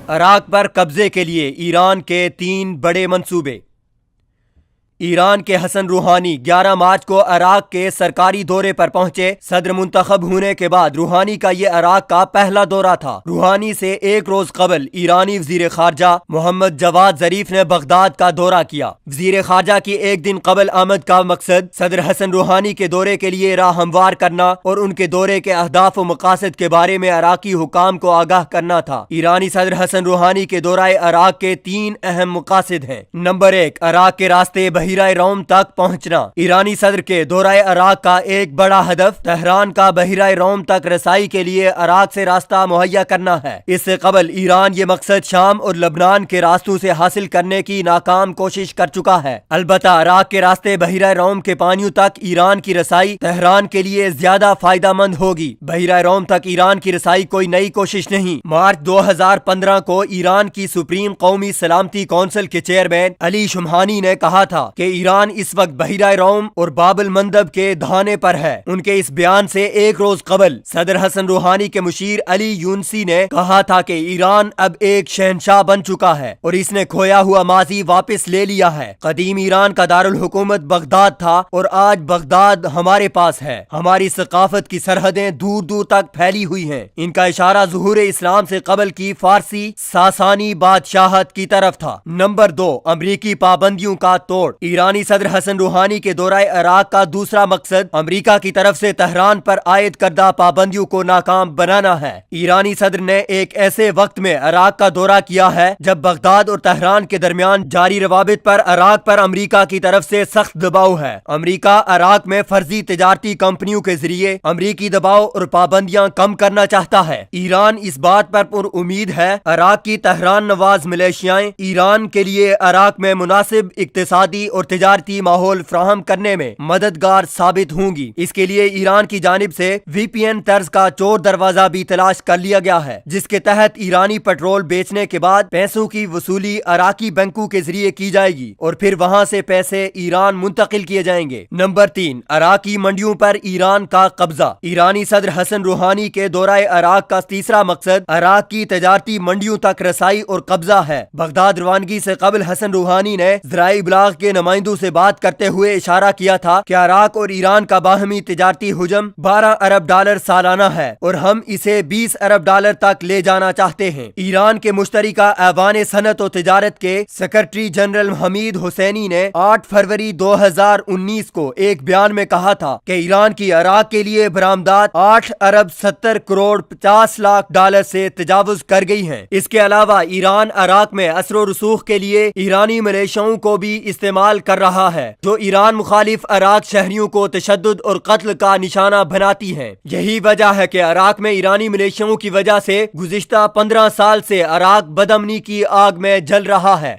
عراق پر قبضے کے لیے ایران کے 3 بڑے منصوبے۔ ایران کے حسن روحانی 11 مارچ کو عراق کے سرکاری دورے پر پہنچے۔ صدر منتخب ہونے کے بعد روحانی کا یہ عراق کا پہلا دورہ تھا۔ روحانی سے ایک روز قبل ایرانی وزیر خارجہ محمد جواد ظریف نے بغداد کا دورہ کیا۔ وزیر خارجہ کی ایک دن قبل آمد کا مقصد صدر حسن روحانی کے دورے کے لیے راہ ہموار کرنا اور ان کے دورے کے اہداف و مقاصد کے بارے میں عراقی حکام کو آگاہ کرنا تھا۔ ایرانی صدر حسن روحانی کے دورہ عراق کے 3 اہم مقاصد ہیں۔ نمبر 1، عراق کے راستے بحیرہ روم تک پہنچنا۔ ایرانی صدر کے دورہ عراق کا ایک بڑا ہدف تہران کا بحیرہ روم تک رسائی کے لیے عراق سے راستہ مہیا کرنا ہے۔ اس سے قبل ایران یہ مقصد شام اور لبنان کے راستوں سے حاصل کرنے کی ناکام کوشش کر چکا ہے۔ البتہ عراق کے راستے بحیرہ روم کے پانیوں تک ایران کی رسائی تہران کے لیے زیادہ فائدہ مند ہوگی۔ بحیرہ روم تک ایران کی رسائی کوئی نئی کوشش نہیں۔ مارچ 2015 کو ایران کی سپریم قومی سلامتی کونسل کے چیئرمین علی شمہانی نے کہا تھا کہ ایران اس وقت بحیرہ روم اور باب المندب کے دہانے پر ہے۔ ان کے اس بیان سے ایک روز قبل صدر حسن روحانی کے مشیر علی یونسی نے کہا تھا کہ ایران اب ایک شہنشاہ بن چکا ہے اور اس نے کھویا ہوا ماضی واپس لے لیا ہے۔ قدیم ایران کا دارالحکومت بغداد تھا اور آج بغداد ہمارے پاس ہے۔ ہماری ثقافت کی سرحدیں دور دور تک پھیلی ہوئی ہیں۔ ان کا اشارہ ظہور اسلام سے قبل کی فارسی ساسانی بادشاہت کی طرف تھا۔ نمبر 2، امریکی پابندیوں کا توڑ۔ ایرانی صدر حسن روحانی کے دورہ عراق کا دوسرا مقصد امریکہ کی طرف سے تہران پر عائد کردہ پابندیوں کو ناکام بنانا ہے۔ ایرانی صدر نے ایک ایسے وقت میں عراق کا دورہ کیا ہے جب بغداد اور تہران کے درمیان جاری روابط پر عراق پر امریکہ کی طرف سے سخت دباؤ ہے۔ امریکہ عراق میں فرضی تجارتی کمپنیوں کے ذریعے امریکی دباؤ اور پابندیاں کم کرنا چاہتا ہے۔ ایران اس بات پر پر امید ہے عراق کی تہران نواز ملیشیائیں ایران کے لیے عراق میں مناسب اقتصادی اور تجارتی ماحول فراہم کرنے میں مددگار ثابت ہوں گی۔ اس کے لیے ایران کی جانب سے VPN طرز کا چور دروازہ بھی تلاش کر لیا گیا ہے، جس کے تحت ایرانی پیٹرول بیچنے کے بعد پیسوں کی وصولی عراقی بینکوں کے ذریعے کی جائے گی اور پھر وہاں سے پیسے ایران منتقل کیے جائیں گے۔ نمبر 3، عراقی منڈیوں پر ایران کا قبضہ۔ ایرانی صدر حسن روحانی کے دورہ عراق کا تیسرا مقصد عراق کی تجارتی منڈیوں تک رسائی اور قبضہ ہے۔ بغداد روانگی سے قبل حسن روحانی نے ذرائع ابلاغ کے نمائندوں سے بات کرتے ہوئے اشارہ کیا تھا کہ عراق اور ایران کا باہمی تجارتی حجم $12 ارب سالانہ ہے اور ہم اسے $20 ارب تک لے جانا چاہتے ہیں۔ ایران کے مشترکہ ایوان صنعت و تجارت کے سیکرٹری جنرل حمید حسینی نے 8 فروری 2019 کو ایک بیان میں کہا تھا کہ ایران کی عراق کے لیے برآمدات $8 ارب 70 کروڑ 50 لاکھ سے تجاوز کر گئی ہیں۔ اس کے علاوہ ایران عراق میں اثر و رسوخ کے لیے ایرانی ملیشیاؤں کو بھی استعمال کر رہا ہے، جو ایران مخالف عراق شہریوں کو تشدد اور قتل کا نشانہ بناتی ہیں۔ یہی وجہ ہے کہ عراق میں ایرانی ملیشیاؤں کی وجہ سے گزشتہ 15 سال سے عراق بدامنی کی آگ میں جل رہا ہے۔